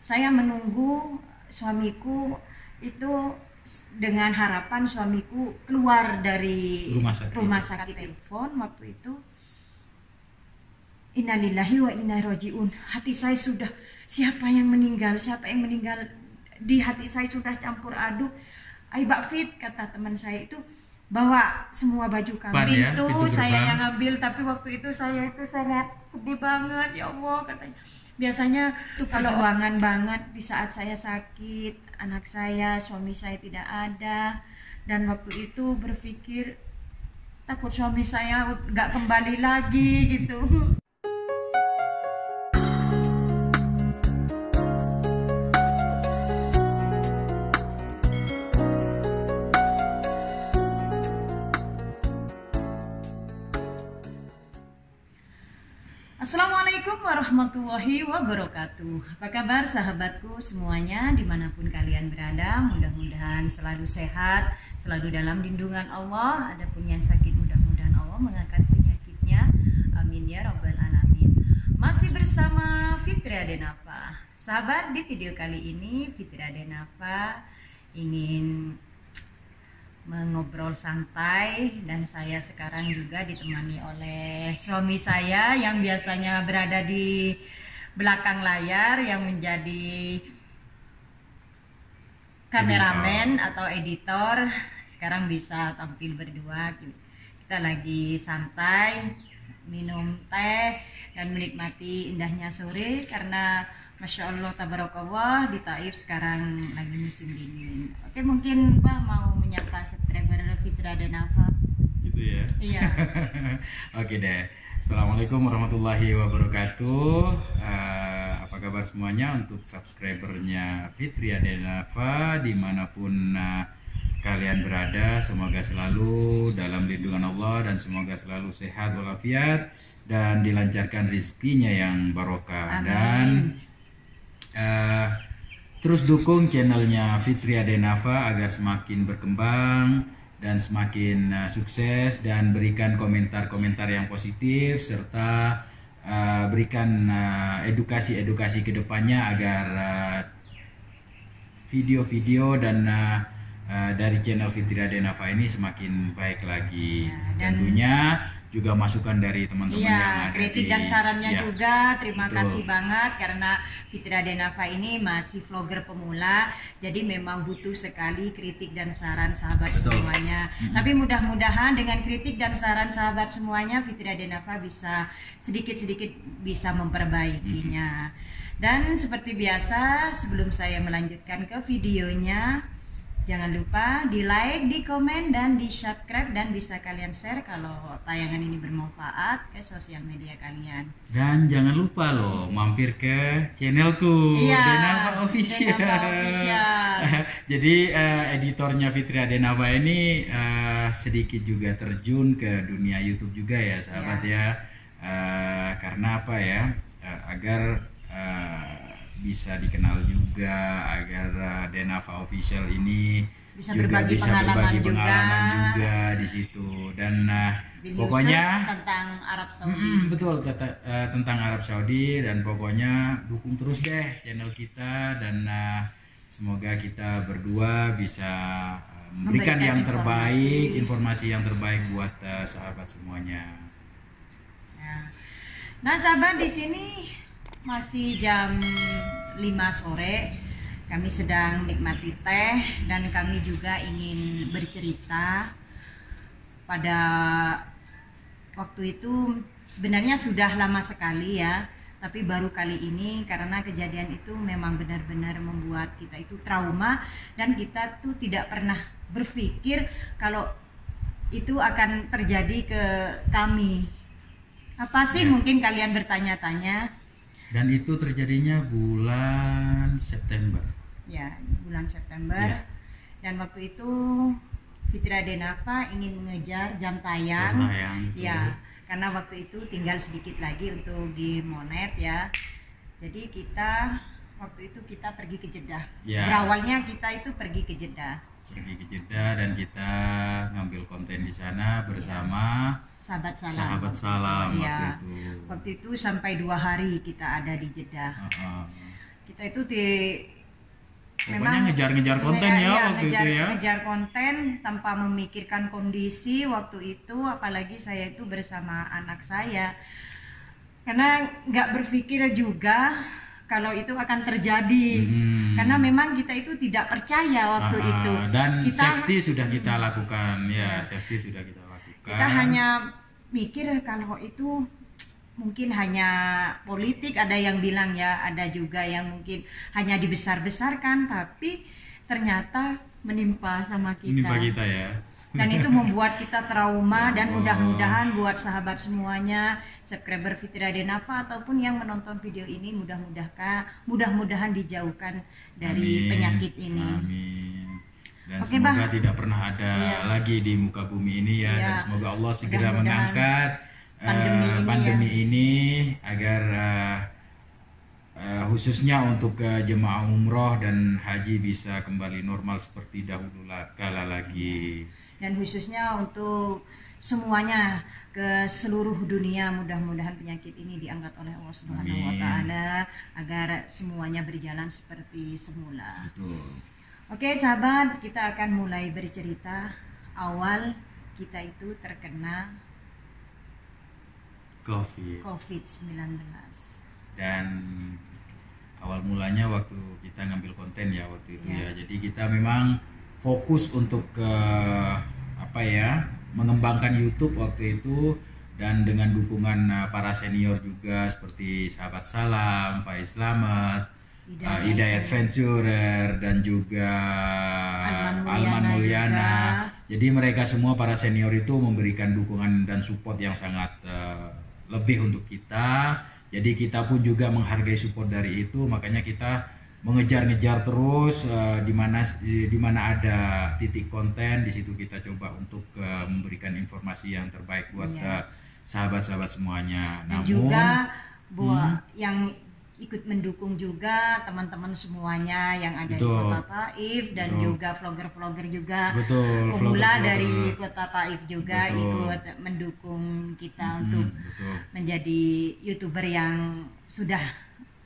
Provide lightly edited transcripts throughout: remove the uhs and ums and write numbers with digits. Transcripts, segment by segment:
saya menunggu suamiku itu dengan harapan suamiku keluar dari rumah sakit. Telepon waktu itu, innalillahi wa inna ilaihi rajiun. Hati saya sudah, siapa yang meninggal, di hati saya sudah campur aduk. Mbak Fit, kata teman saya itu, bawa semua baju kambing pintu saya yang ngambil, tapi waktu itu saya itu sangat sedih banget, ya Allah katanya. Biasanya tuh kalau perjuangan banget di saat saya sakit, anak saya, suami saya tidak ada, dan waktu itu berpikir takut suami saya nggak kembali lagi gitu. Assalamualaikum warahmatullahi wabarakatuh. Apa kabar sahabatku semuanya dimanapun kalian berada? Mudah-mudahan selalu sehat, selalu dalam lindungan Allah. Adapun yang sakit mudah-mudahan Allah mengangkat penyakitnya. Amin ya rabbal alamin. Masih bersama Fitri Adenafa. Sahabat, di video kali ini Fitri Adenafa ingin mengobrol santai, dan saya sekarang juga ditemani oleh suami saya yang biasanya berada di belakang layar, yang menjadi kameramen atau editor. Sekarang bisa tampil berdua. Kita lagi santai, minum teh dan menikmati indahnya sore, karena Masya Allah tabarakallah di Taif sekarang lagi musim dingin. Oke, mungkin Mbak mau menyapa subscriber Fitri Adenafa gitu ya? Iya. Oke deh. Assalamualaikum warahmatullahi wabarakatuh. Apa kabar semuanya untuk subscribernya Fitri Adenafa dimanapun kalian berada? Semoga selalu dalam lindungan Allah dan semoga selalu sehat walafiat dan dilancarkan rezekinya yang barokah. Amin. Dan terus dukung channelnya Fitri Adenafa agar semakin berkembang dan semakin sukses, dan berikan komentar-komentar yang positif serta berikan edukasi-edukasi kedepannya agar video-video dan dari channel Fitri Adenafa ini semakin baik lagi. Dan tentunya juga masukan dari teman-teman yang ada kritik dan sarannya juga. Terima Betul. kasih banget, karena Fitri Adenafa ini masih vlogger pemula, jadi memang butuh sekali kritik dan saran sahabat semuanya. Tapi mudah-mudahan dengan kritik dan saran sahabat semuanya, Fitri Adenafa bisa sedikit-sedikit bisa memperbaikinya. Dan seperti biasa, sebelum saya melanjutkan ke videonya, jangan lupa di like, di komen, dan di subscribe, dan bisa kalian share kalau tayangan ini bermanfaat ke sosial media kalian. Dan jangan lupa loh mampir ke channelku, Adenafa Official. Jadi editornya Fitri Adenafa ini sedikit juga terjun ke dunia YouTube juga ya sahabat ya. Karena apa ya? Agar bisa dikenal juga, agar Adenafa Official ini bisa juga berbagi bisa pengalaman berbagi pengalaman juga di situ. Dan pokoknya tentang Arab Saudi. betul tentang Arab Saudi, dan pokoknya dukung terus deh channel kita, dan semoga kita berdua bisa memberikan yang terbaik, informasi yang terbaik buat sahabat semuanya. Nah sahabat, di sini masih jam 5 sore, kami sedang nikmati teh, dan kami juga ingin bercerita. Pada waktu itu sebenarnya sudah lama sekali ya, tapi baru kali ini karena kejadian itu memang benar-benar membuat kita itu trauma, dan kita tuh tidak pernah berpikir kalau itu akan terjadi ke kami. Apa sih mungkin kalian bertanya-tanya? Dan itu terjadinya bulan September. Ya, bulan September. Ya. Dan waktu itu Fitri Adenafa ingin mengejar jam tayang. Ya, karena waktu itu tinggal sedikit lagi untuk di Monet ya. Jadi waktu itu kita pergi ke Jeddah. Ya. Berawalnya kita itu pergi ke Jeddah. Dan kita ngambil konten di sana bersama Sahabat Salam ya. Waktu itu sampai 2 hari kita ada di Jeddah. Kita itu pokoknya ngejar-ngejar konten ya waktu itu ya. Ngejar konten tanpa memikirkan kondisi waktu itu, apalagi saya itu bersama anak saya. Karena nggak berpikir juga kalau itu akan terjadi. Karena memang kita itu tidak percaya waktu itu. Dan safety sudah kita lakukan ya, safety sudah kita lakukan. Kita hanya mikir kalau itu mungkin hanya politik, ada yang bilang ya, ada juga yang mungkin hanya dibesar-besarkan, tapi ternyata menimpa sama kita. Menimpa kita ya. Dan itu membuat kita trauma. Dan mudah-mudahan buat sahabat semuanya, subscriber Fitri Adenava ataupun yang menonton video ini, mudah-mudahan dijauhkan dari penyakit ini. Amin. Dan semoga tidak pernah ada lagi di muka bumi ini ya. Dan semoga Allah segera mengangkat pandemi ini agar khususnya untuk jemaah umroh dan haji bisa kembali normal seperti dahulu kala lagi. Dan khususnya untuk semuanya ke seluruh dunia, mudah-mudahan penyakit ini diangkat oleh Allah Subhanahu wa taala agar semuanya berjalan seperti semula. Betul. Oke sahabat, kita akan mulai bercerita awal kita itu terkena COVID-19. Dan awal mulanya waktu kita ngambil konten ya waktu itu ya. Jadi kita memang fokus untuk mengembangkan YouTube waktu itu, dan dengan dukungan para senior juga seperti Sahabat Salam, Faiz Slamet, Hidayat Venturer, dan juga Alman Mulyana. Jadi mereka semua para senior itu memberikan dukungan dan support yang sangat lebih untuk kita. Jadi kita pun juga menghargai support dari itu, makanya kita mengejar-ngejar terus di mana ada titik konten, di situ kita coba untuk memberikan informasi yang terbaik buat sahabat-sahabat semuanya. Dan juga yang ikut mendukung juga teman-teman semuanya yang ada di Kota Taif, dan juga vlogger-vlogger juga. Pemula dari Kota Taif juga ikut mendukung kita untuk menjadi YouTuber yang sudah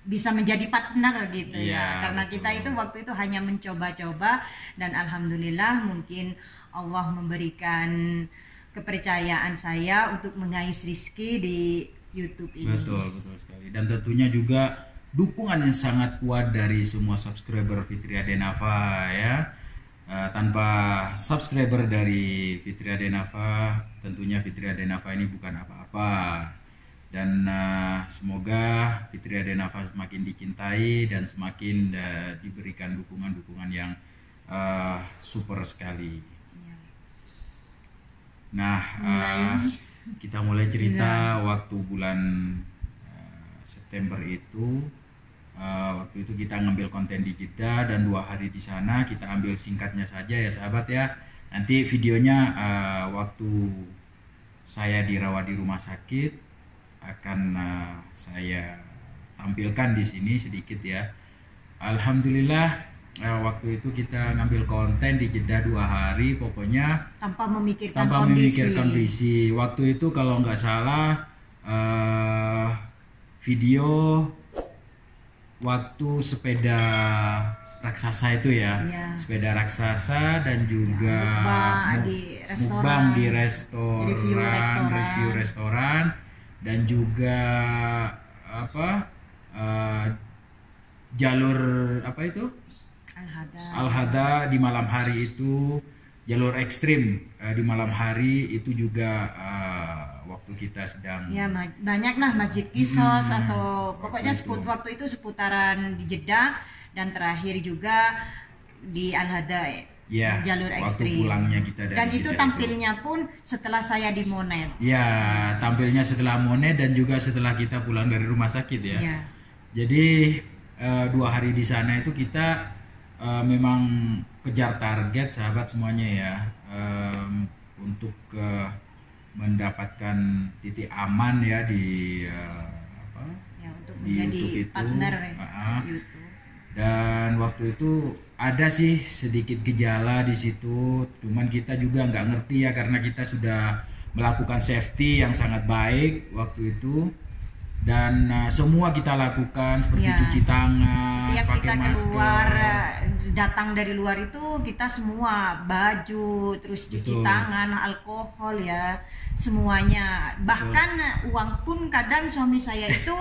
bisa menjadi partner gitu ya. Karena kita itu waktu itu hanya mencoba-coba, dan alhamdulillah mungkin Allah memberikan kepercayaan saya untuk mengais rizki di YouTube ini. Betul sekali. Dan tentunya juga dukungan yang sangat kuat dari semua subscriber Fitri Adenava ya. Tanpa subscriber dari Fitri Adenava, tentunya Fitri Adenava ini bukan apa-apa. Dan semoga Fitri Adenava semakin dicintai dan semakin diberikan dukungan-dukungan yang super sekali. Nah, kita mulai cerita waktu bulan September itu. Waktu itu kita ngambil konten di Jeddah dan 2 hari di sana. Kita ambil singkatnya saja ya sahabat ya. Nanti videonya waktu saya dirawat di rumah sakit akan saya tampilkan di sini sedikit ya. Alhamdulillah waktu itu kita ngambil konten di Jeddah 2 hari, pokoknya tanpa memikirkan kondisi. Waktu itu kalau nggak salah video waktu sepeda raksasa itu ya, sepeda raksasa, dan juga mukbang di review restoran, dan juga jalur Al-Hada di malam hari itu, jalur ekstrim di malam hari itu juga waktu kita sedang banyak lah Masjid Qissos atau pokoknya waktu itu seputaran di Jeddah, dan terakhir juga di Al-Hada jalur ekstrim. Waktu pulangnya kita dari dan itu tampilnya pun setelah saya di Monet. Tampilnya setelah Monet dan juga setelah kita pulang dari rumah sakit ya. Jadi 2 hari di sana itu kita memang kejar target sahabat semuanya ya, untuk mendapatkan titik aman ya di untuk di menjadi YouTube itu. Partner YouTube. Dan waktu itu ada sih sedikit gejala di situ, cuman kita juga nggak ngerti ya, karena kita sudah melakukan safety yang sangat baik waktu itu. dan semua kita lakukan seperti Ya. cuci tangan, Setiap pakai kita masker. keluar, datang dari luar itu kita semua baju, terus cuci Betul. tangan, alkohol ya, semuanya. Bahkan uang pun kadang suami saya itu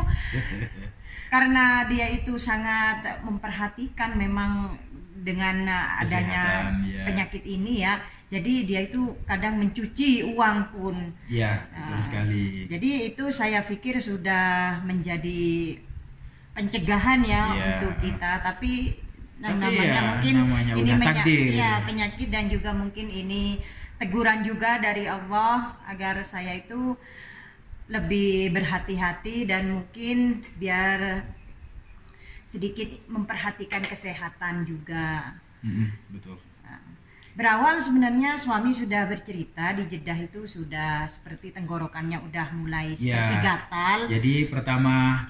karena dia itu sangat memperhatikan memang dengan adanya Kesehatan, ya. penyakit ini ya. Jadi dia itu kadang mencuci uang pun. Ya, betul sekali. Jadi itu saya pikir sudah menjadi pencegahan ya Iya. untuk kita, tapi namanya ya, mungkin namanya ini udah takdir. penyakit dan juga mungkin ini teguran juga dari Allah agar saya itu lebih berhati-hati dan mungkin biar sedikit memperhatikan kesehatan juga. Betul. Berawal sebenarnya suami sudah bercerita di Jeddah itu sudah seperti tenggorokannya udah mulai seperti Ya. gatal. Jadi pertama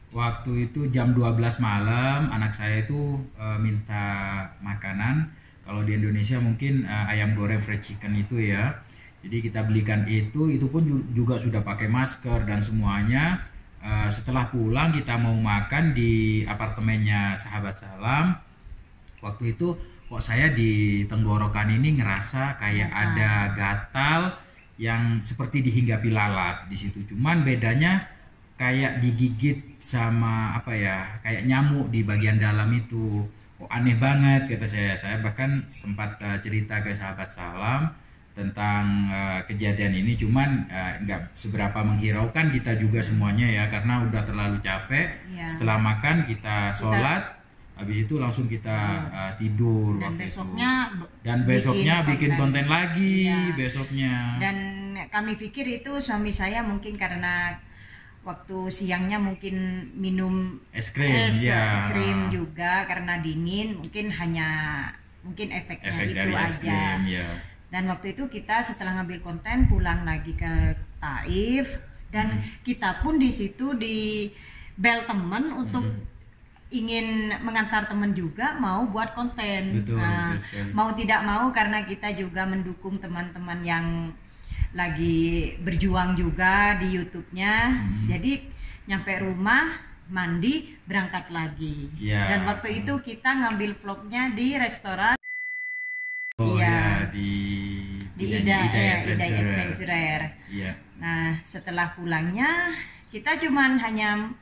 waktu itu jam 12 malam anak saya itu minta makanan. Kalau di Indonesia mungkin ayam goreng fried chicken itu ya. Jadi kita belikan itu pun juga sudah pakai masker dan semuanya. Setelah pulang kita mau makan di apartemennya sahabat Salam. Waktu itu kok saya di tenggorokan ini ngerasa kayak ada gatal yang seperti dihinggapi lalat di situ. Cuman bedanya kayak digigit sama apa ya, kayak nyamuk di bagian dalam itu. Kok aneh banget kata saya. Saya bahkan sempat cerita ke sahabat Salam tentang kejadian ini, cuman nggak seberapa menghiraukan kita juga semuanya ya, karena udah terlalu capek. Ya. Setelah makan kita sholat, habis itu langsung kita tidur Dan waktu besoknya itu. Dan besoknya bikin konten lagi. Iya. Besoknya. Dan kami pikir itu suami saya mungkin karena waktu siangnya mungkin minum Es krim, ya. krim juga karena dingin, mungkin efeknya Efek itu dari es aja. krim, ya. Dan waktu itu kita setelah ngambil konten pulang lagi ke Taif dan kita pun di situ di bel temen untuk ingin mengantar teman juga mau buat konten. Betul, Nah, betul sekali. mau tidak mau karena kita juga mendukung teman-teman yang lagi berjuang juga di YouTube-nya. Jadi nyampe rumah, mandi, berangkat lagi. Ya. Dan waktu itu kita ngambil vlognya di restoran Oh Iya. ya, di Ida Adventurer. Adventurer. Iya. Nah, setelah pulangnya kita cuman hanya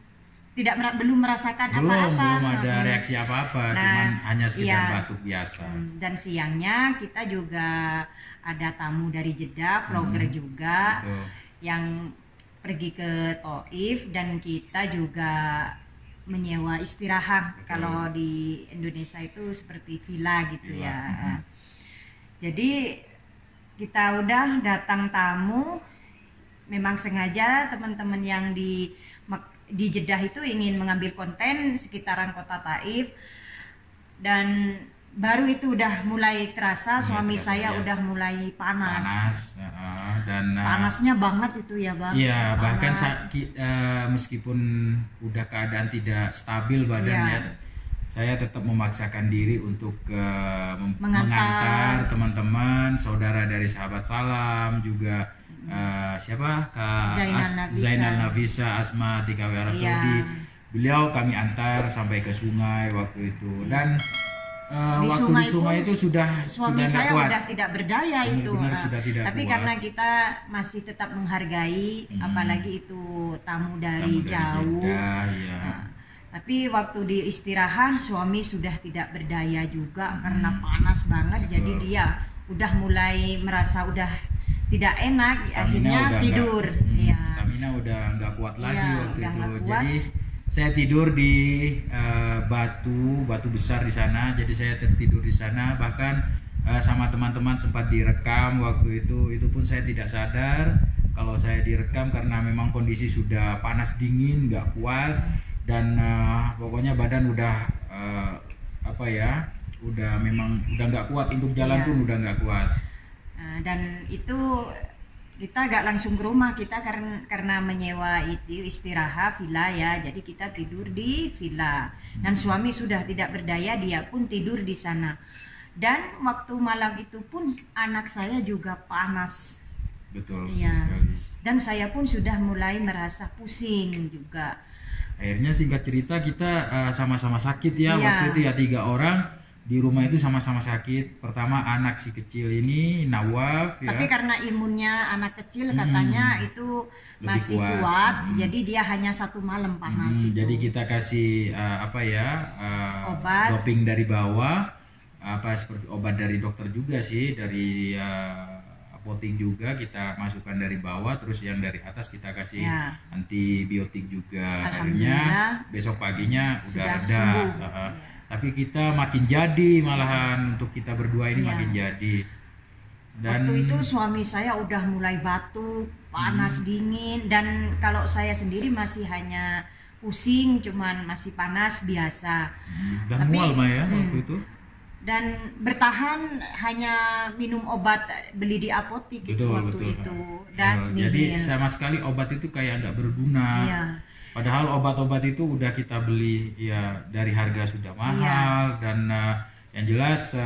belum merasakan Belum apa-apa. ada reaksi apa-apa, Nah, cuman hanya sekedar iya. batuk biasa. Dan siangnya kita juga ada tamu dari Jeddah, vlogger juga Betul. yang pergi ke Taif dan kita juga menyewa istirahat. Betul. Kalau di Indonesia itu seperti villa gitu Villa, ya. Jadi kita udah datang tamu, memang sengaja teman-teman yang di Jeddah itu ingin mengambil konten sekitaran kota Taif, dan baru itu udah mulai terasa suami saya ya. udah mulai panas. Dan Panasnya banget itu ya Bang. iya, bahkan Panas. meskipun udah keadaan tidak stabil badannya, Iya. saya tetap memaksakan diri untuk Mengantar. mengantar teman-teman, saudara dari sahabat Salam juga. Siapa? Kak Zainal Nafisa Asma di KW Arab Iya. Saudi. Beliau kami antar sampai ke sungai waktu itu, dan waktu di sungai itu sudah suami nggak saya kuat. udah tidak berdaya itu. Benar, sudah tidak Tapi kuat. karena kita masih tetap menghargai, apalagi itu tamu dari jauh. Jeddah, ya. Nah, tapi waktu di istirahat suami sudah tidak berdaya juga karena panas banget. Betul. Jadi dia udah mulai merasa udah tidak enak, akhirnya udah tidur. nggak- Iya. Stamina udah nggak kuat lagi Iya, waktu udah itu. nggak kuat. Jadi saya tidur di batu besar di sana. Jadi saya tertidur di sana. Bahkan sama teman-teman sempat direkam waktu itu. Itu pun saya tidak sadar kalau saya direkam karena memang kondisi sudah panas dingin, nggak kuat, dan pokoknya badan udah udah nggak kuat untuk jalan Iya. pun udah nggak kuat. Dan itu kita gak langsung ke rumah kita karena menyewa itu istirahat villa ya, jadi kita tidur di villa dan suami sudah tidak berdaya, dia pun tidur di sana. Dan waktu malam itu pun anak saya juga panas. Betul Iya. sekali. dan saya pun sudah mulai merasa pusing juga. Akhirnya singkat cerita kita sama-sama sakit ya. Iya. Waktu itu ya 3 orang di rumah itu sama-sama sakit. Pertama anak si kecil ini Nawaf ya. Tapi karena imunnya anak kecil katanya itu Lebih masih kuat. kuat, jadi dia hanya 1 malam panas itu. Jadi kita kasih Obat. doping dari bawah, seperti obat dari dokter juga sih, dari apotek juga kita masukkan dari bawah, terus yang dari atas kita kasih Ya. antibiotik juga. Alhamdulillah. Akhirnya besok paginya udah Sudah ada. sembuh. Heeh. Iya. Tapi kita makin jadi malahan untuk kita berdua ini Iya. makin jadi. Dan Waktu itu suami saya udah mulai batuk, panas dingin, dan kalau saya sendiri masih hanya pusing, cuman masih panas biasa. dan Tapi- mual Mah ya waktu itu. Dan bertahan hanya minum obat beli di apotek itu waktu itu, dan Jadi nihil. sama sekali obat itu kayak nggak berguna. Iya. Padahal obat-obat itu udah kita beli ya dari harga sudah mahal dan yang jelas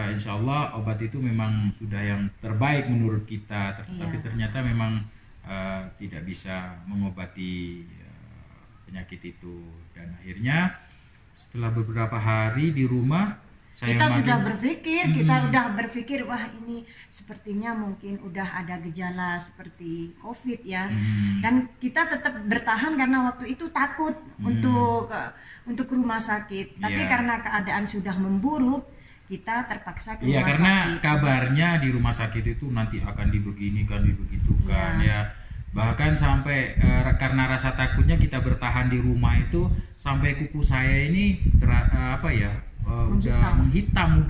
insya Allah obat itu memang sudah yang terbaik menurut kita. Tapi Iya. ternyata memang tidak bisa mengobati penyakit itu. Dan akhirnya setelah beberapa hari di rumah saya Kita makin- sudah berpikir, kita udah berpikir, wah ini sepertinya mungkin udah ada gejala seperti COVID ya. Dan kita tetap bertahan karena waktu itu takut untuk ke rumah sakit. Tapi Iya. karena keadaan sudah memburuk, kita terpaksa ke Iya, rumah karena sakit. kabarnya di rumah sakit itu nanti akan dibeginikan, dibegitukan ya. Bahkan sampai karena rasa takutnya kita bertahan di rumah itu sampai kuku saya ini udah menghitam,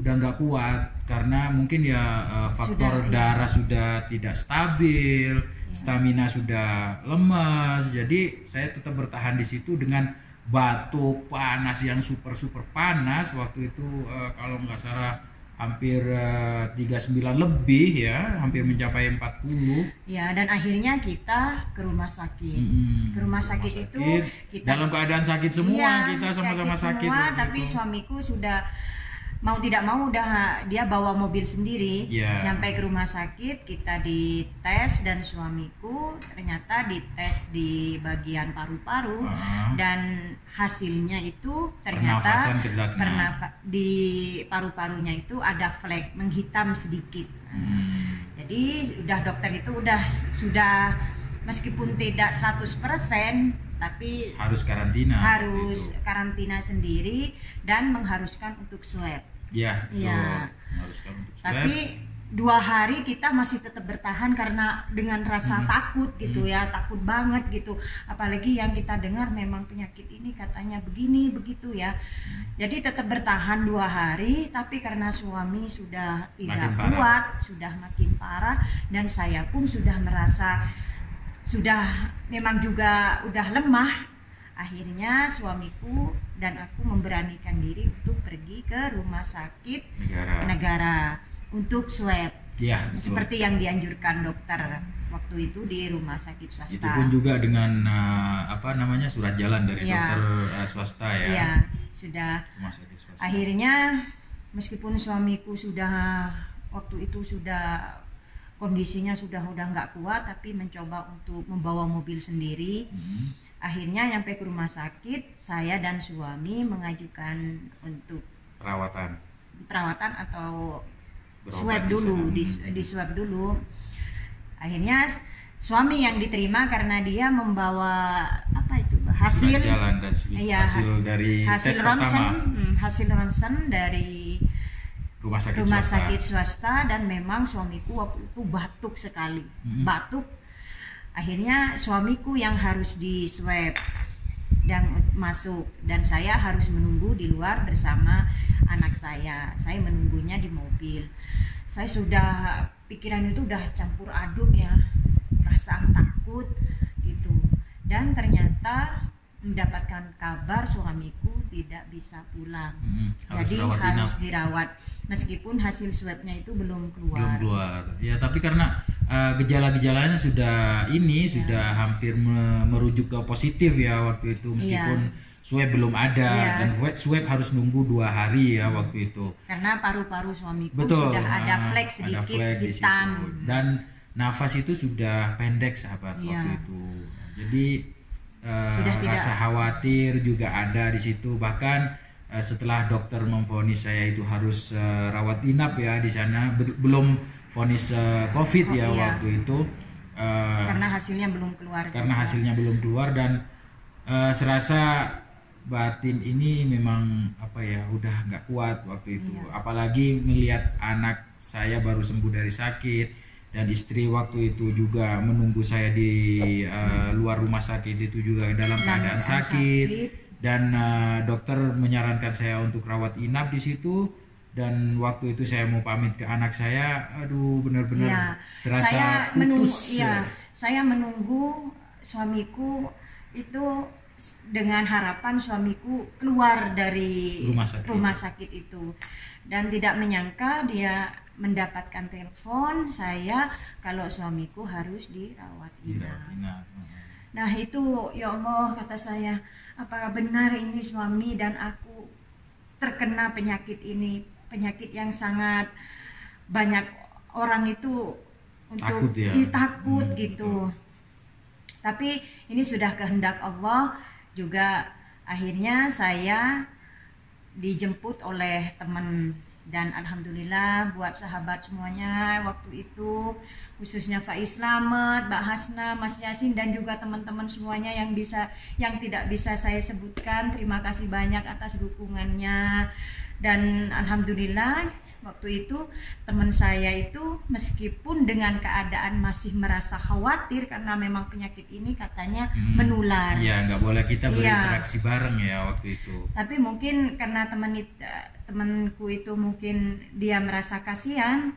udah nggak kuat karena mungkin ya faktor Sudah, darah sudah tidak stabil, stamina sudah lemas. Jadi saya tetap bertahan di situ dengan batuk panas yang super panas waktu itu, kalau nggak salah hampir 39 lebih ya, hampir mencapai 40. Ya, dan akhirnya kita ke rumah sakit. Ke rumah sakit itu kita dalam keadaan sakit semua, Iya, kita sama-sama sakit semua, waktu tapi itu. suamiku sudah mau tidak mau udah dia bawa mobil sendiri. Iya. Sampai ke rumah sakit kita dites, dan suamiku ternyata dites di bagian paru-paru dan hasilnya itu ternyata Pernafasan kedaknya. di paru-parunya itu ada flek menghitam sedikit. Jadi dokter itu sudah meskipun tidak 100%, tapi Harus karantina. harus gitu. karantina sendiri dan mengharuskan untuk swab. Ya, betul. Iya. Mengharuskan untuk swab. Tapi 2 hari kita masih tetap bertahan karena dengan rasa takut gitu ya, takut banget gitu. Apalagi yang kita dengar memang penyakit ini katanya begini begitu ya. Jadi tetap bertahan 2 hari, tapi karena suami sudah tidak Makin parah. kuat, sudah makin parah, dan saya pun sudah merasa sudah memang juga udah lemah. Akhirnya suamiku dan aku memberanikan diri untuk pergi ke rumah sakit negara untuk swab. Ya, betul. Seperti yang dianjurkan dokter waktu itu di rumah sakit swasta. Itu pun juga dengan surat jalan dari Iya. dokter swasta ya. Iya, sudah. Rumah sakit swasta. Akhirnya meskipun suamiku sudah waktu itu sudah kondisinya sudah nggak kuat, tapi mencoba untuk membawa mobil sendiri. Akhirnya nyampe ke rumah sakit, saya dan suami mengajukan untuk perawatan atau Berobat swab di dulu, sana. di swab dulu. Akhirnya suami yang diterima karena dia membawa hasil Surat jalan dan iya, hasil dari tes pertama hasil ronsen dari rumah sakit swasta, dan memang suamiku waktu itu batuk sekali, batuk. Akhirnya suamiku yang harus di swab dan masuk, dan saya harus menunggu di luar bersama anak saya. Saya menunggunya di mobil. Saya sudah pikiran itu udah campur aduk ya, perasaan takut gitu. Dan ternyata mendapatkan kabar suamiku tidak bisa pulang. Jadi harus dirawat meskipun hasil swabnya itu belum keluar. Ya, tapi karena gejala-gejalanya sudah hampir merujuk ke positif ya waktu itu, meskipun swab belum ada. Dan swab harus nunggu 2 hari ya waktu itu. Karena paru-paru suamiku Betul, sudah ada flek sedikit ada flek hitam. dan nafas itu sudah pendek sahabat Iya. waktu itu. Jadi Sudah tidak- rasa khawatir juga ada di situ. Bahkan setelah dokter memvonis saya itu harus rawat inap ya di sana, belum vonis COVID ya Iya. waktu itu. Karena hasilnya belum keluar. Karena juga. hasilnya belum keluar dan serasa batin ini memang apa ya udah nggak kuat waktu itu. Iya. Apalagi melihat anak saya baru sembuh dari sakit dan istri waktu itu juga menunggu saya di luar rumah sakit itu juga dalam keadaan sakit. Dan dokter menyarankan saya untuk rawat inap di situ. Dan waktu itu saya mau pamit ke anak saya, aduh benar-benar Iya. serasa Saya menunggu, putus. ya, saya menunggu suamiku itu dengan harapan suamiku keluar dari Rumah sakit itu, dan tidak menyangka dia mendapatkan telepon saya kalau suamiku harus dirawat inap. Nah itu ya Allah, kata saya, apakah benar ini suami dan aku terkena penyakit ini, penyakit yang sangat banyak orang itu untuk Takut ya. takut gitu. Tapi ini sudah kehendak Allah juga. Akhirnya saya dijemput oleh teman, dan alhamdulillah buat sahabat semuanya waktu itu, khususnya Faiz Slamet, Mbak Hasna, Mas Yasin, dan juga teman-teman semuanya yang tidak bisa saya sebutkan, terima kasih banyak atas dukungannya. Dan alhamdulillah waktu itu teman saya itu meskipun dengan keadaan masih merasa khawatir karena memang penyakit ini katanya menular. Iya, nggak boleh kita berinteraksi bareng ya waktu itu. Tapi mungkin karena temanku itu mungkin dia merasa kasihan,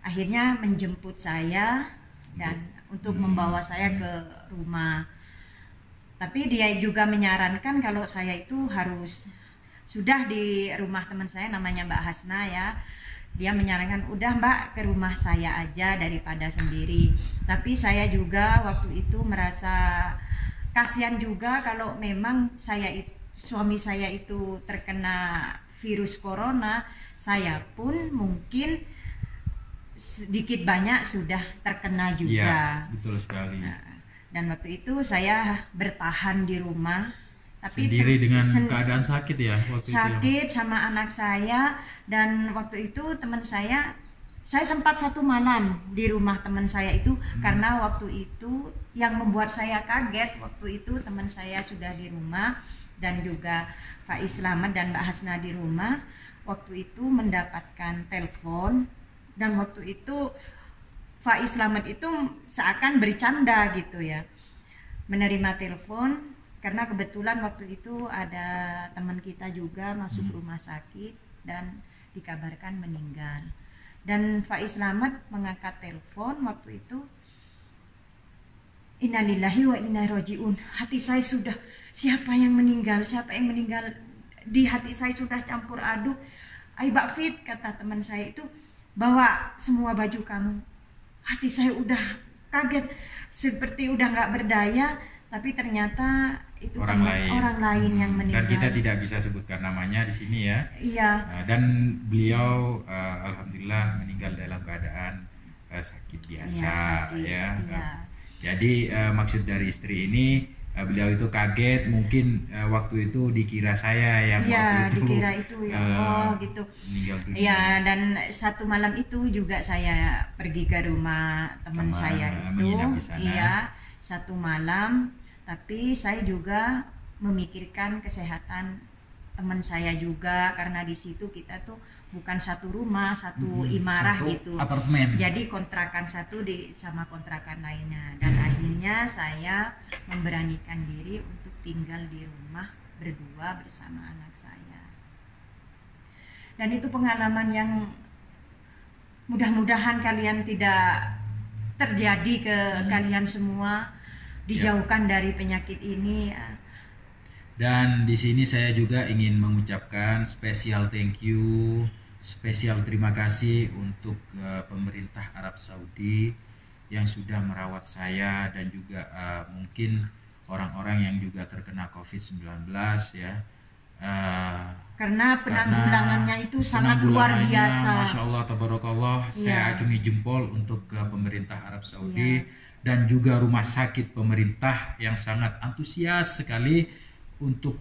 akhirnya menjemput saya dan untuk membawa saya ke rumah. Tapi dia juga menyarankan kalau saya itu harus sudah di rumah teman saya namanya Mbak Hasna ya. Dia menyarankan udah Mbak ke rumah saya aja daripada sendiri. Tapi saya juga waktu itu merasa kasihan juga kalau memang suami saya itu terkena virus corona, saya pun mungkin sedikit banyak sudah terkena juga. Iya, betul sekali. Dan waktu itu saya bertahan di rumah, tapi sendiri dengan keadaan sakit ya waktu sakit itu. Sama anak saya, dan waktu itu teman saya sempat 1 malam di rumah teman saya itu karena waktu itu yang membuat saya kaget waktu itu teman saya sudah di rumah dan juga Faiz Slamet dan Mbak Hasna di rumah. Waktu itu mendapatkan telepon, dan waktu itu Faiz Slamet itu seakan bercanda gitu ya, menerima telepon karena kebetulan waktu itu ada teman kita juga masuk rumah sakit dan dikabarkan meninggal. Dan Faiz Slamet mengangkat telepon waktu itu, innalillahi wa inna rojiun. Hati saya sudah, siapa yang meninggal, di hati saya sudah campur aduk. Ai Mbak Fit, kata teman saya itu, bawa semua baju kamu. Hati saya udah kaget, seperti udah nggak berdaya, tapi ternyata itu orang lain yang meninggal. Dan kita tidak bisa sebutkan namanya di sini ya. Iya. Dan beliau alhamdulillah meninggal dalam keadaan sakit biasa ya. Jadi maksud dari istri ini, beliau itu kaget, mungkin waktu itu dikira saya yang waktu itu dikira itu ya Allah gitu. Ya, dan 1 malam itu juga saya pergi ke rumah teman saya itu. Iya, 1 malam. Tapi saya juga memikirkan kesehatan teman saya juga, karena di situ kita tuh bukan satu rumah, satu imarah gitu, apartemen. Jadi kontrakan satu sama kontrakan lainnya. Dan akhirnya saya memberanikan diri untuk tinggal di rumah berdua bersama anak saya. Dan itu pengalaman yang mudah-mudahan kalian tidak terjadi ke kalian semua, dijauhkan dari penyakit ini. Dan di sini saya juga ingin mengucapkan spesial thank you, spesial terima kasih untuk pemerintah Arab Saudi yang sudah merawat saya dan juga mungkin orang-orang yang juga terkena COVID-19 ya. karena penanggulangannya itu sangat luar biasa. Masya Allah, tabarakallah. Saya acungi jempol untuk pemerintah Arab Saudi dan juga rumah sakit pemerintah yang sangat antusias sekali untuk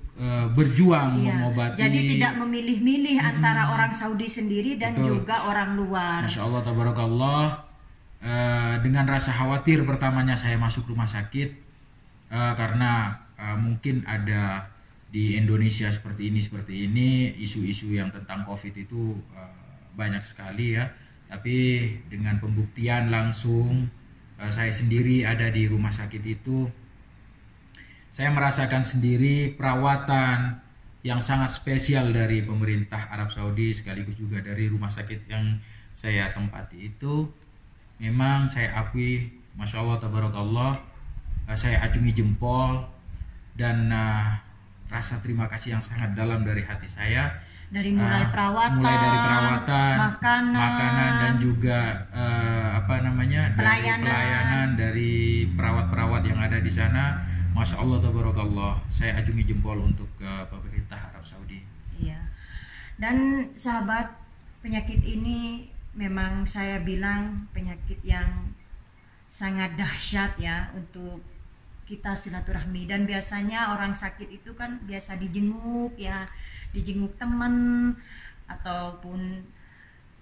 berjuang mengobati. Jadi tidak memilih-milih antara orang Saudi sendiri dan juga orang luar. Masya Allah, tabarakallah. Dengan rasa khawatir pertamanya saya masuk rumah sakit karena mungkin ada di Indonesia seperti ini isu-isu yang tentang COVID itu banyak sekali ya. Tapi dengan pembuktian langsung saya sendiri ada di rumah sakit itu, saya merasakan sendiri perawatan yang sangat spesial dari pemerintah Arab Saudi sekaligus juga dari rumah sakit yang saya tempati itu. Memang saya akui, Masya Allah, tabarakallah, saya acungi jempol dan rasa terima kasih yang sangat dalam dari hati saya. Dari mulai perawatan, makanan dan juga pelayanan dari perawat-perawat yang ada di sana. Masya Allah, tabarakallah, saya acungi jempol untuk pemerintah Arab Saudi. Iya. Dan sahabat, penyakit ini memang saya bilang penyakit yang sangat dahsyat ya untuk kita silaturahmi. Dan biasanya orang sakit itu kan biasa dijenguk ya, dijenguk teman ataupun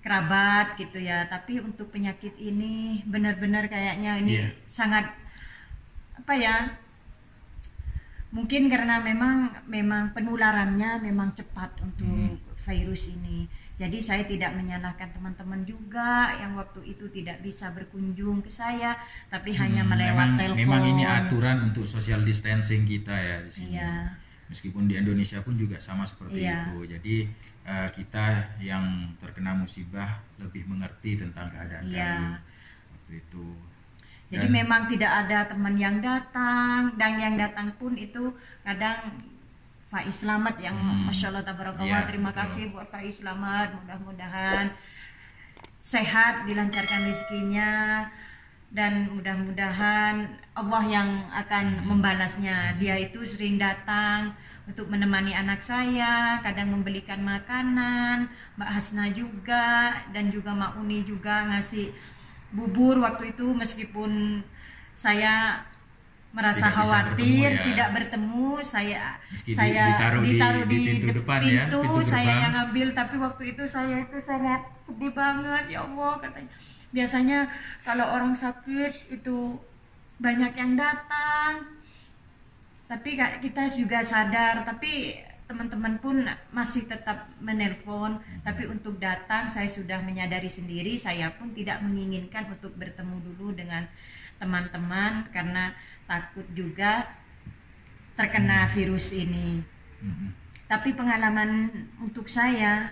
kerabat gitu ya. Tapi untuk penyakit ini benar-benar kayaknya ini sangat apa ya, mungkin karena memang penularannya memang cepat untuk virus ini. Jadi saya tidak menyalahkan teman-teman juga yang waktu itu tidak bisa berkunjung ke saya, tapi hanya melewat telepon. Memang ini aturan untuk social distancing kita ya di sini. Iya. Meskipun di Indonesia pun juga sama seperti itu. Jadi kita yang terkena musibah lebih mengerti tentang keadaan kami waktu itu. Jadi memang tidak ada teman yang datang, dan yang datang pun itu kadang Faiz Slamet yang Masya Allah, tabarakallah, terima kasih buat Faiz Slamet, mudah-mudahan sehat, dilancarkan rezekinya, dan mudah-mudahan Allah yang akan membalasnya. Dia itu sering datang untuk menemani anak saya, kadang membelikan makanan, Mbak Hasna juga, dan juga Mak Uni juga ngasih bubur waktu itu, meskipun saya merasa khawatir tidak bertemu, saya ditaruh di pintu depan pintu saya yang ngambil. Tapi waktu itu saya itu sangat sedih banget, ya Allah, katanya. Biasanya kalau orang sakit itu banyak yang datang, tapi kita juga sadar, tapi teman-teman pun masih tetap menelpon. Tapi untuk datang saya sudah menyadari sendiri, saya pun tidak menginginkan untuk bertemu dulu dengan teman-teman karena takut juga terkena virus ini. Tapi pengalaman untuk saya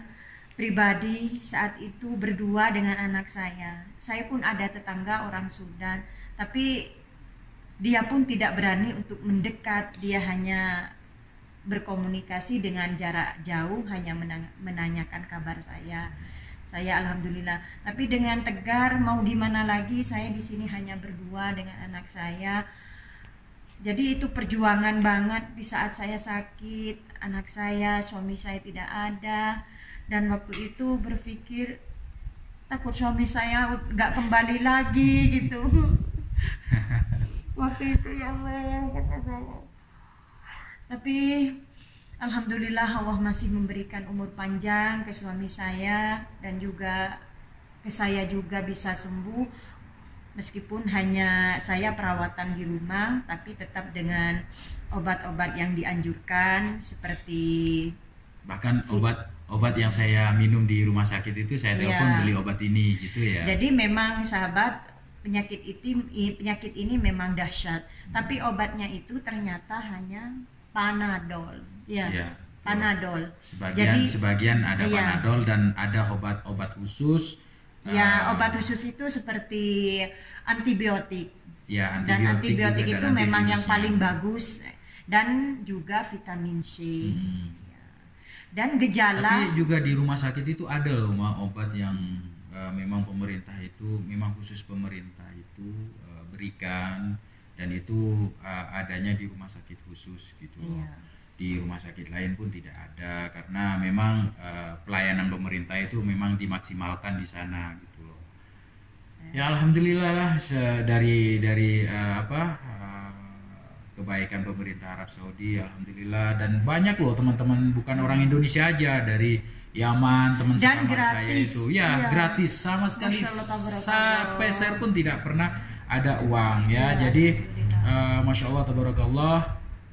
pribadi saat itu berdua dengan anak saya pun ada tetangga orang Sudan, tapi dia pun tidak berani untuk mendekat, dia hanya berkomunikasi dengan jarak jauh, hanya menanyakan kabar saya alhamdulillah. Tapi dengan tegar, mau gimana lagi, saya di sini hanya berdua dengan anak saya. Jadi itu perjuangan banget di saat saya sakit, anak saya, suami saya tidak ada. Dan waktu itu berpikir takut suami saya nggak kembali lagi gitu. Waktu itu ya kata saya. Tapi alhamdulillah Allah masih memberikan umur panjang ke suami saya, dan juga ke saya juga bisa sembuh. Meskipun hanya saya perawatan di rumah, tapi tetap dengan obat-obat yang dianjurkan, seperti bahkan obat yang saya minum di rumah sakit itu saya telepon beli obat ini gitu ya. Jadi memang sahabat, penyakit ini memang dahsyat, tapi obatnya itu ternyata hanya Panadol. Panadol. Sebagian ada Panadol dan ada obat-obat khusus. Obat khusus itu seperti antibiotik. Ya, dan antibiotik itu memang yang paling bagus, dan juga vitamin C. Dan gejala. Tapi juga di rumah sakit itu ada loh obat yang memang pemerintah itu, memang khusus pemerintah itu berikan, dan itu adanya di rumah sakit khusus gitu. di rumah sakit lain pun tidak ada, karena memang pelayanan pemerintah itu memang dimaksimalkan di sana gitu loh. Ya alhamdulillah lah dari kebaikan pemerintah Arab Saudi, alhamdulillah, dan banyak loh teman-teman bukan orang Indonesia aja, dari Yaman, teman sekamar saya itu ya iya, gratis sama sekali, sampai saya pun tidak pernah ada uang ya. Jadi Masya Allah tabarakallah,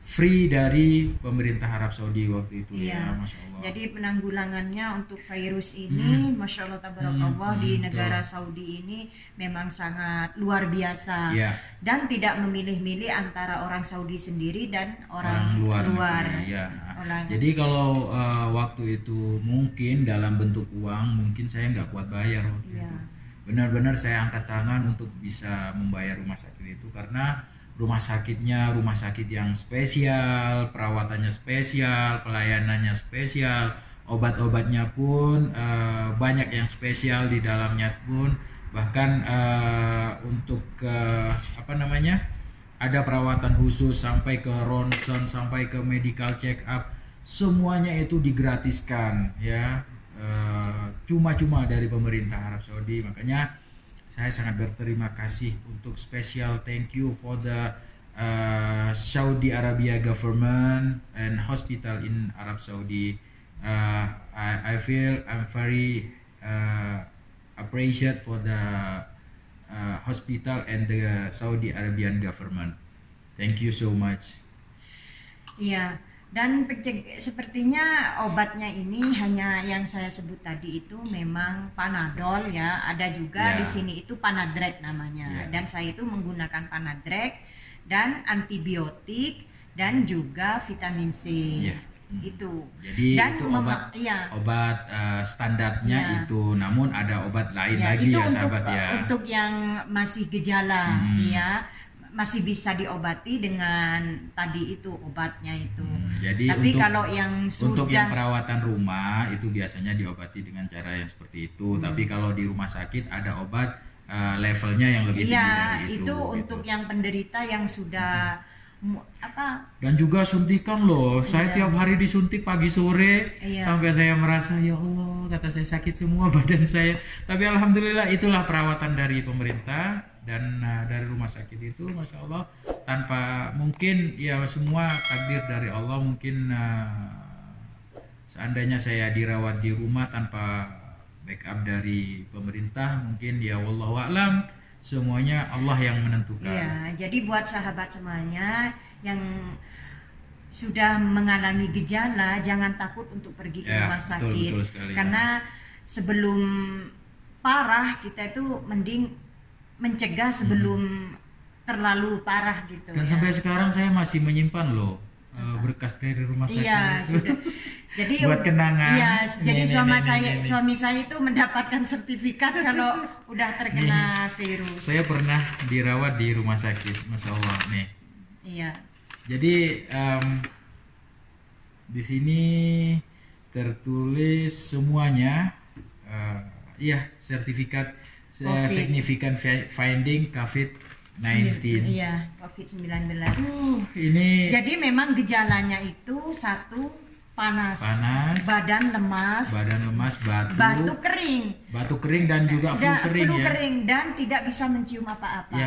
free dari pemerintah Arab Saudi waktu itu ya, Masya Allah. Jadi penanggulangannya untuk virus ini, Masya Allah tabarakallah, di negara Saudi ini memang sangat luar biasa, dan tidak memilih-milih antara orang Saudi sendiri dan orang luar. Ya. Jadi kalau waktu itu mungkin dalam bentuk uang, mungkin saya nggak kuat bayar waktu itu. Benar-benar saya angkat tangan untuk bisa membayar rumah sakit itu, karena rumah sakitnya rumah sakit yang spesial, perawatannya spesial, pelayanannya spesial, obat-obatnya pun banyak yang spesial di dalamnya pun, bahkan untuk ada perawatan khusus sampai ke ronsen, sampai ke medical check up, semuanya itu digratiskan ya, cuma-cuma dari pemerintah Arab Saudi. Makanya saya sangat berterima kasih, untuk special thank you for the Saudi Arabia government and hospital in Arab Saudi. I feel I'm very appreciate for the hospital and the Saudi Arabian government. Thank you so much. Iya. Dan sepertinya obatnya ini hanya yang saya sebut tadi itu memang Panadol ya. Ada juga di sini itu Panadrek namanya. Dan saya itu menggunakan Panadrek dan antibiotik dan juga vitamin C. Itu. Jadi dan itu obat standarnya itu. Namun ada obat lain lagi ya sahabat ya. Untuk yang masih gejala ya, masih bisa diobati dengan tadi itu obatnya itu. Jadi tapi kalau yang untuk yang perawatan rumah itu biasanya diobati dengan cara yang seperti itu. Tapi kalau di rumah sakit ada obat levelnya yang lebih tinggi dari itu. Itu untuk yang penderita yang sudah dan juga suntikan loh. Saya tiap hari disuntik pagi sore sampai saya merasa ya Allah, kata saya sakit semua badan saya. Tapi alhamdulillah itulah perawatan dari pemerintah dan dari rumah sakit itu, Masya Allah, tanpa mungkin ya semua takdir dari Allah. Mungkin seandainya saya dirawat di rumah tanpa backup dari pemerintah, mungkin ya wallahu a'lam, semuanya Allah yang menentukan. Iya, jadi buat sahabat semuanya yang sudah mengalami gejala, jangan takut untuk pergi ke rumah sakit. Betul sekali, karena sebelum parah kita itu mending mencegah sebelum terlalu parah gitu. Dan sampai sekarang saya masih menyimpan loh berkas dari rumah sakit. Iya, sudah. Jadi buat kenangan. Iya, jadi suami saya itu mendapatkan sertifikat kalau udah terkena virus. Saya pernah dirawat di rumah sakit, Masya Allah nih. Iya. Jadi di sini tertulis semuanya, sertifikat significant finding COVID-19. Iya, COVID-19. Ini. Jadi memang gejalanya itu satu panas, badan lemas, batu kering dan juga flu kering dan tidak bisa mencium apa-apa.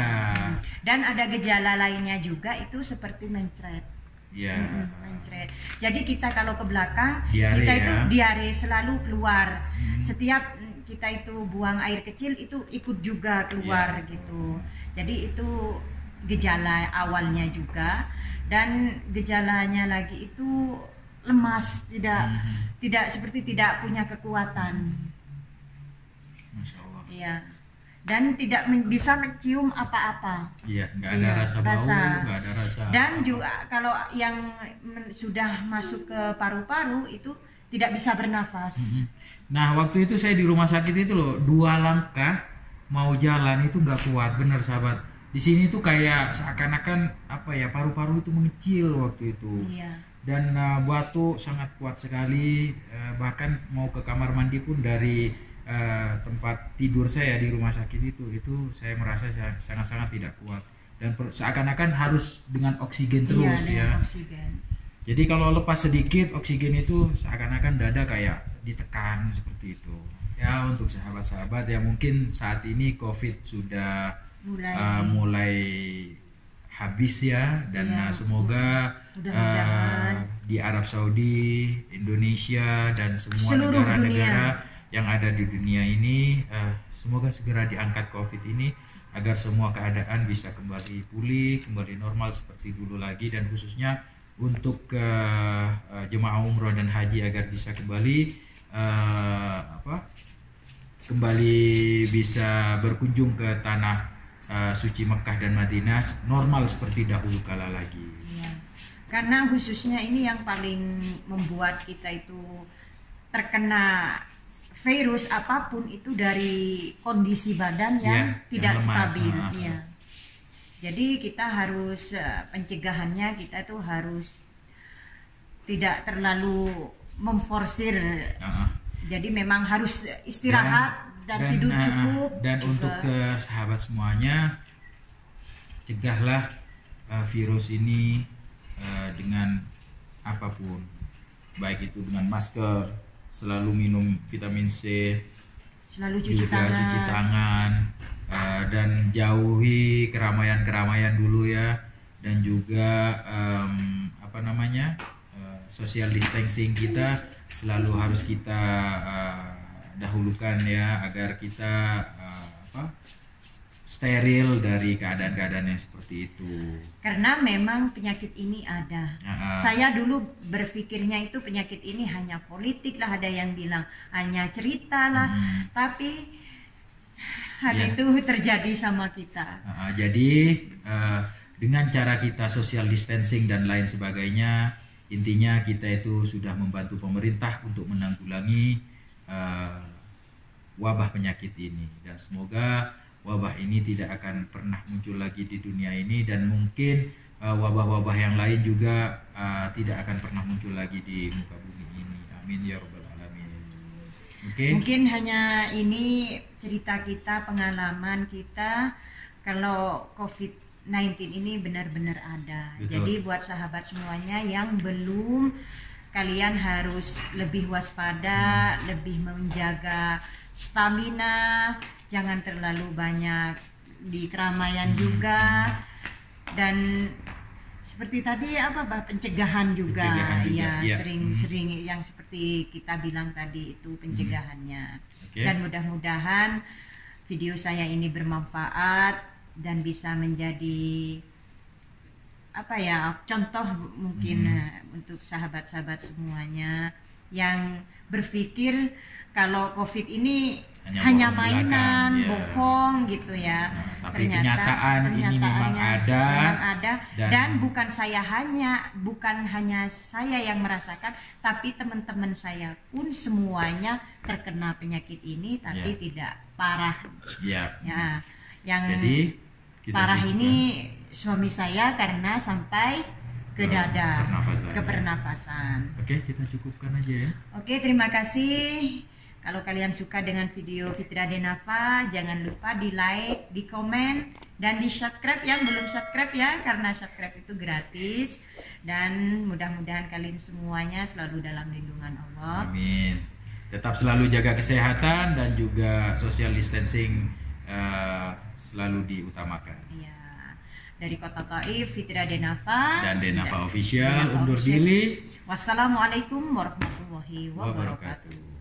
Dan ada gejala lainnya juga itu seperti mencret. Mencret. Jadi kita kalau ke belakang, kita itu diare selalu keluar. Setiap kita itu buang air kecil itu ikut juga keluar gitu. Jadi itu gejala awalnya juga, dan gejalanya lagi itu lemas, tidak seperti tidak punya kekuatan. Masya Allah. Iya. Dan tidak bisa mencium apa-apa. Iya, nggak ada rasa bau, nggak ada rasa. Dan juga kalau yang sudah masuk ke paru-paru itu tidak bisa bernafas. Nah, waktu itu saya di rumah sakit itu loh, 2 langkah mau jalan itu nggak kuat, bener sahabat. Di sini tuh kayak seakan-akan paru-paru itu mengecil waktu itu. Iya. Dan batuk sangat kuat sekali, bahkan mau ke kamar mandi pun dari tempat tidur saya di rumah sakit itu saya merasa sangat-sangat tidak kuat, dan seakan-akan harus dengan oksigen terus. Oksigen. Jadi kalau lepas sedikit oksigen itu seakan-akan dada kayak ditekan seperti itu. Ya untuk sahabat-sahabat yang mungkin saat ini COVID sudah mulai habis ya, dan semoga di Arab Saudi, Indonesia dan semua negara-negara yang ada di dunia ini semoga segera diangkat COVID ini agar semua keadaan bisa kembali pulih, kembali normal seperti dulu lagi, dan khususnya untuk jemaah umroh dan haji agar bisa kembali kembali bisa berkunjung ke tanah suci Mekah dan Madinah normal seperti dahulu kala lagi. Ya. Karena khususnya ini yang paling membuat kita itu terkena virus apapun itu dari kondisi badan yang tidak yang stabil. Ya. Jadi kita harus pencegahannya, kita itu harus tidak terlalu memforsir. Jadi memang harus istirahat dan tidur cukup. Dan juga. Untuk sahabat semuanya, cegahlah virus ini dengan apapun, baik itu dengan masker, selalu minum vitamin C, selalu cuci tangan, dan jauhi keramaian-keramaian dulu ya, dan juga social distancing kita selalu harus kita dahulukan ya, agar kita steril dari keadaan-keadaan yang seperti itu. Karena memang penyakit ini ada. Saya dulu berpikirnya itu penyakit ini hanya politik lah, ada yang bilang hanya cerita lah, tapi hal itu terjadi sama kita. Jadi dengan cara kita social distancing dan lain sebagainya, intinya kita itu sudah membantu pemerintah untuk menanggulangi wabah penyakit ini, dan semoga wabah ini tidak akan pernah muncul lagi di dunia ini, dan mungkin wabah-wabah yang lain juga tidak akan pernah muncul lagi di muka bumi ini. Amin ya rabbal alamin. Mungkin hanya ini cerita kita, pengalaman kita kalau COVID-19 ini benar-benar ada. Betul. Jadi buat sahabat semuanya yang belum, kalian harus lebih waspada, lebih menjaga stamina, jangan terlalu banyak di keramaian juga, dan seperti tadi pencegahan juga. Sering-sering yang seperti kita bilang tadi itu pencegahannya. Dan mudah-mudahan video saya ini bermanfaat dan bisa menjadi contoh mungkin untuk sahabat-sahabat semuanya yang berpikir kalau COVID ini hanya mainan, bohong gitu ya. Tapi kenyataan ini memang ada, dan bukan hanya saya yang merasakan, tapi teman-teman saya pun semuanya terkena penyakit ini, tapi tidak parah. Ya, yang jadi, parah ini suami saya karena sampai ke dada, ke pernafasan. Oke, kita cukupkan aja ya. Oke, terima kasih. Kalau kalian suka dengan video Fitri Adenafa, jangan lupa di like, di komen, dan di subscribe yang belum subscribe ya, karena subscribe itu gratis. Dan mudah-mudahan kalian semuanya selalu dalam lindungan Allah. Amin. Tetap selalu jaga kesehatan dan juga social distancing selalu diutamakan. Iya. Dari Kota Taif, Fitri Adenafa dan Denafa Official undur diri. Wassalamualaikum warahmatullahi wabarakatuh.